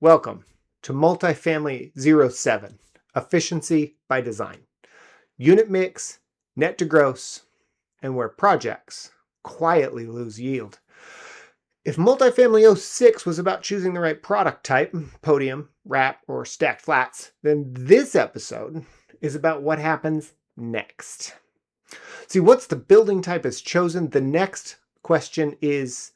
Welcome to Multifamily 07, Efficiency by Design, Unit Mix, Net to Gross, and where projects quietly lose yield. If Multifamily 06 was about choosing the right product type, podium, wrap, or stacked flats, then this episode is about what happens next. See, once the building type is chosen, the next question is,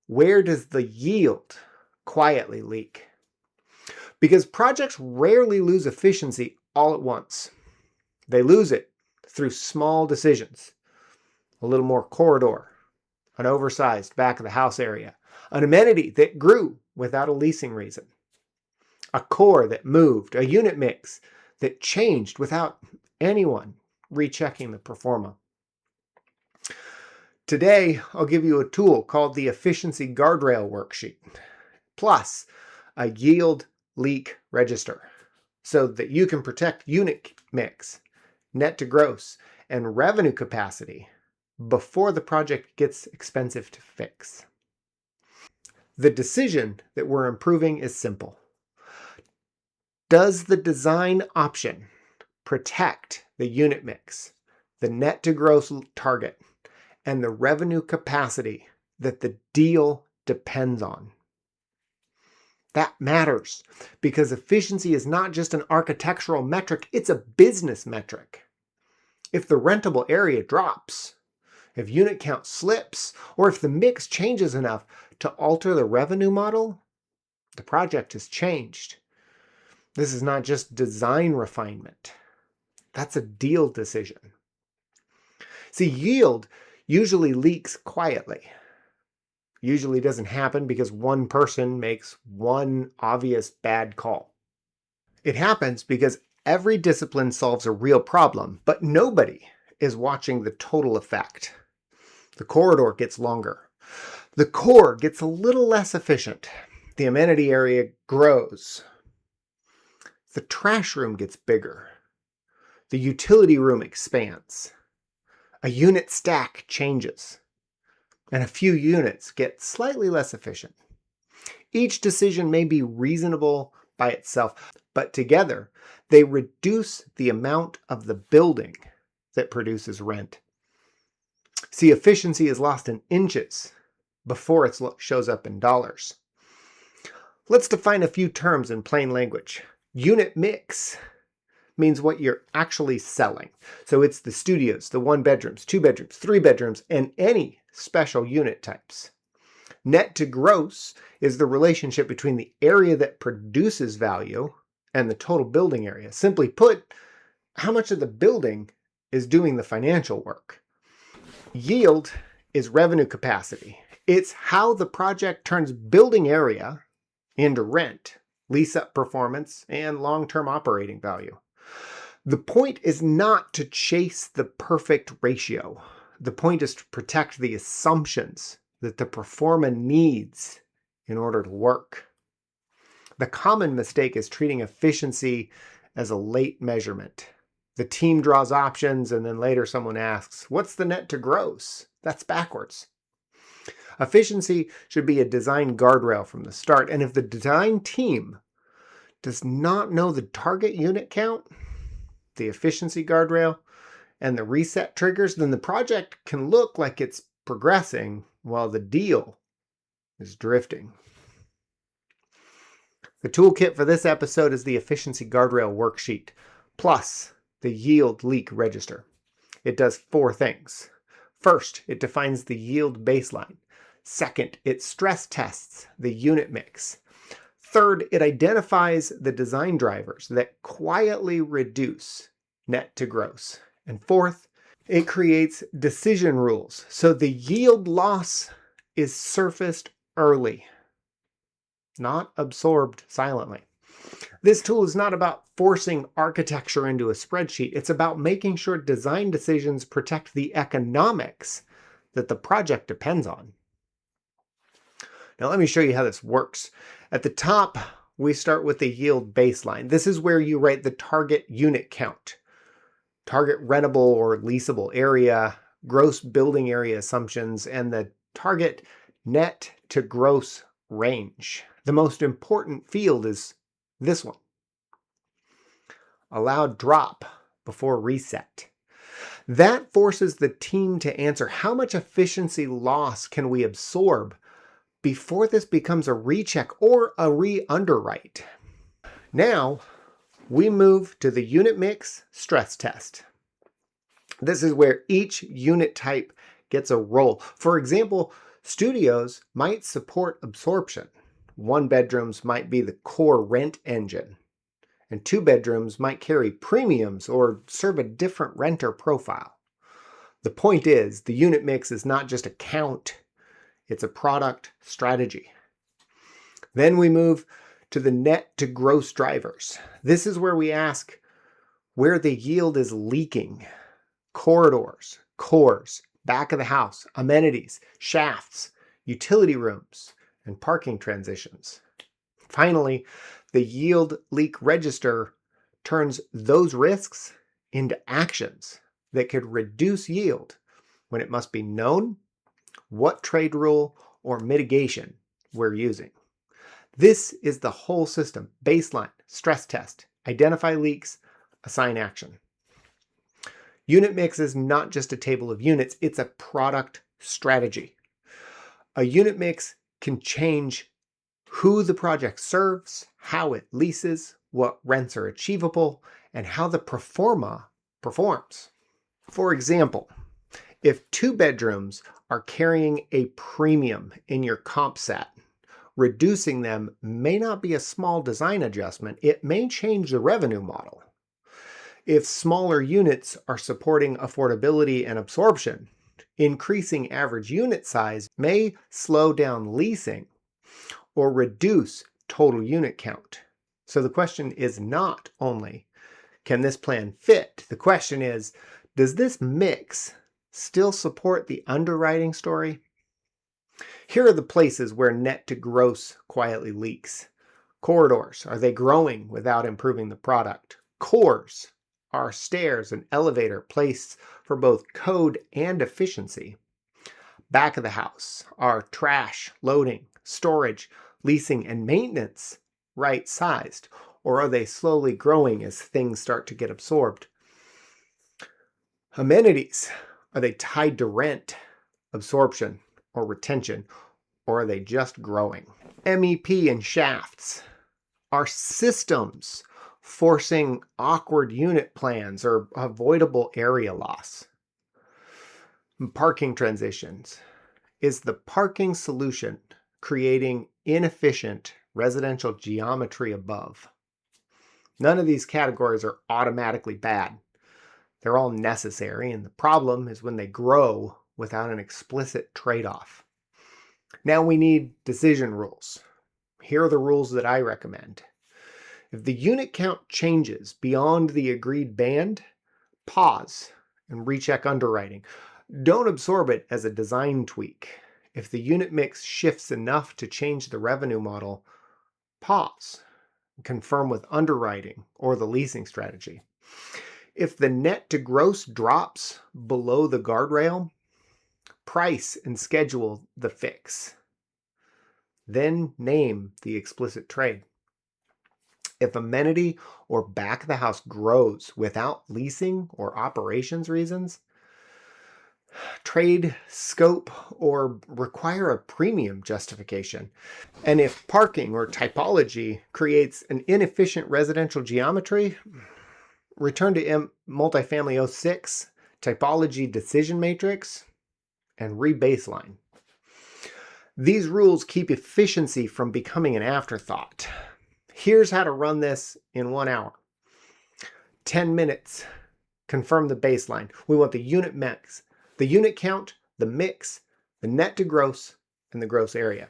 where does the yield quietly leak? Because projects rarely lose efficiency all at once. They lose it through small decisions. A little more corridor, an oversized back of the house area, an amenity that grew without a leasing reason, a core that moved, a unit mix that changed without anyone rechecking the forma. Today, I'll give you a tool called the Efficiency Guardrail Worksheet, plus a yield leak register so that you can protect unit mix, net to gross, and revenue capacity before the project gets expensive to fix. The decision that we're improving is simple. Does the design option protect the unit mix, the net to gross target, and the revenue capacity that the deal depends on? That matters because efficiency is not just an architectural metric, it's a business metric. If the rentable area drops, if unit count slips, or if the mix changes enough to alter the revenue model, the project has changed. This is not just design refinement. That's a deal decision. See, yield usually leaks quietly. Usually doesn't happen because one person makes one obvious bad call. It happens because every discipline solves a real problem, but nobody is watching the total effect. The corridor gets longer. The core gets a little less efficient. The amenity area grows. The trash room gets bigger. The utility room expands. A unit stack changes. And a few units get slightly less efficient. Each decision may be reasonable by itself, but together they reduce the amount of the building that produces rent. See, efficiency is lost in inches before it shows up in dollars. Let's define a few terms in plain language. Unit mix means what you're actually selling. So it's the studios, the 1 bedrooms, 2 bedrooms, 3 bedrooms, and any special unit types. Net to gross is the relationship between the area that produces value and the total building area. Simply put, how much of the building is doing the financial work. Yield is revenue capacity. It's how the project turns building area into rent, lease-up performance, and long-term operating value. The point is not to chase the perfect ratio. The point is to protect the assumptions that the forma needs in order to work. The common mistake is treating efficiency as a late measurement. The team draws options and then later someone asks, what's the net to gross? That's backwards. Efficiency should be a design guardrail from the start, and if the design team does not know the target unit count, the efficiency guardrail, and the reset triggers, then the project can look like it's progressing while the deal is drifting. The toolkit for this episode is the Efficiency Guardrail Worksheet, plus the Yield Leak Register. It does 4 things. First, it defines the yield baseline. Second, it stress tests the unit mix. Third, it identifies the design drivers that quietly reduce net to gross. And fourth, it creates decision rules so the yield loss is surfaced early, not absorbed silently. This tool is not about forcing architecture into a spreadsheet. It's about making sure design decisions protect the economics that the project depends on. Now let me show you how this works. At the top, we start with the yield baseline. This is where you write the target unit count, target rentable or leasable area, gross building area assumptions, and the target net to gross range. The most important field is this one. Allowed drop before reset. That forces the team to answer how much efficiency loss can we absorb before this becomes a recheck or a re-underwrite. Now, we move to the unit mix stress test. This is where each unit type gets a role. For example, studios might support absorption. 1 bedrooms might be the core rent engine, and 2 bedrooms might carry premiums or serve a different renter profile. The point is, the unit mix is not just a count, it's a product strategy. Then we move to the net to gross drivers. This is where we ask where the yield is leaking. Corridors, cores, back of the house, amenities, shafts, utility rooms, and parking transitions. Finally, the yield leak register turns those risks into actions that could reduce yield when it must be known what trade rule or mitigation we're using. This is the whole system: baseline, stress test, identify leaks, assign action. Unit mix is not just a table of units, it's a product strategy. A unit mix can change who the project serves, how it leases, what rents are achievable, and how the pro forma performs. For example, if 2 bedrooms are carrying a premium in your comp set, reducing them may not be a small design adjustment, it may change the revenue model. If smaller units are supporting affordability and absorption, increasing average unit size may slow down leasing or reduce total unit count. So the question is not only, can this plan fit? The question is, does this mix still support the underwriting story? Here are the places where net to gross quietly leaks. Corridors, are they growing without improving the product? Cores, are stairs and elevator placed for both code and efficiency? Back of the house, are trash, loading, storage, leasing, and maintenance right-sized, or are they slowly growing as things start to get absorbed? Amenities, are they tied to rent, absorption, or retention, or are they just growing? MEP and shafts, are systems forcing awkward unit plans or avoidable area loss? Parking transitions, is the parking solution creating inefficient residential geometry above? None of these categories are automatically bad. They're all necessary, and the problem is when they grow without an explicit trade-off. Now we need decision rules. Here are the rules that I recommend. If the unit count changes beyond the agreed band, pause and recheck underwriting. Don't absorb it as a design tweak. If the unit mix shifts enough to change the revenue model, pause. Confirm with underwriting or the leasing strategy. If the net to gross drops below the guardrail, price and schedule the fix. Then name the explicit trade. If amenity or back of the house grows without leasing or operations reasons, trade scope or require a premium justification. And if parking or typology creates an inefficient residential geometry, return to Multifamily 06, typology decision matrix, and re-baseline. These rules keep efficiency from becoming an afterthought. Here's how to run this in 1 hour. 10 minutes, confirm the baseline. We want the unit mix, the unit count, the mix, the net to gross, and the gross area.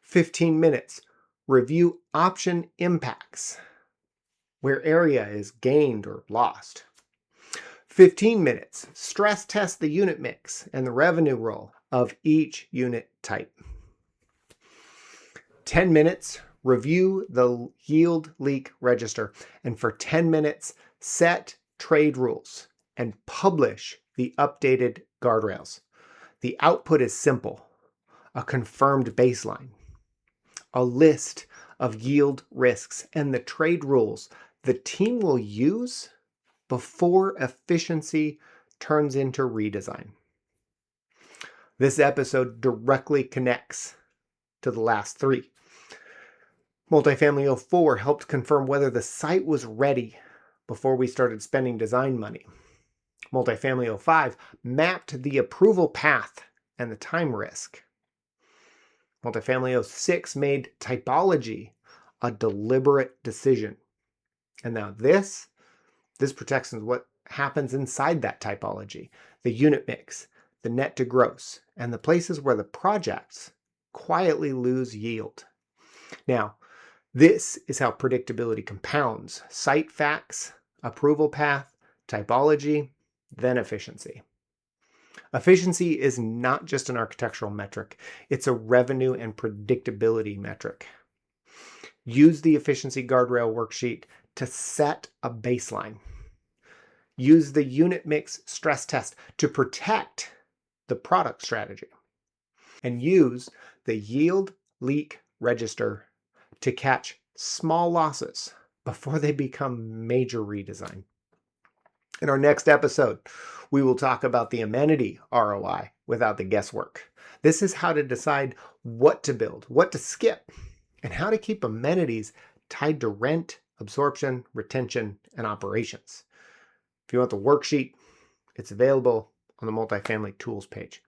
15 minutes, review option impacts, where area is gained or lost. 15 minutes, stress test the unit mix and the revenue roll of each unit type. 10 minutes, review the yield leak register, and for 10 minutes, set trade rules and publish the updated guardrails. The output is simple: a confirmed baseline, a list of yield risks and the trade rules the team will use before efficiency turns into redesign. This episode directly connects to the last three. Multifamily 04 helped confirm whether the site was ready before we started spending design money. Multifamily 05 mapped the approval path and the time risk. Multifamily 06 made typology a deliberate decision. And now this protects what happens inside that typology, the unit mix, the net to gross, and the places where the projects quietly lose yield. Now, this is how predictability compounds: site facts, approval path, typology, then efficiency. Efficiency is not just an architectural metric, it's a revenue and predictability metric. Use the efficiency guardrail worksheet to set a baseline. Use the unit mix stress test to protect the product strategy. And use the yield leak register to catch small losses before they become major redesign. In our next episode, we will talk about the amenity ROI without the guesswork. This is how to decide what to build, what to skip, and how to keep amenities tied to rent, absorption, retention, and operations. If you want the worksheet, it's available on the Multifamily Tools page.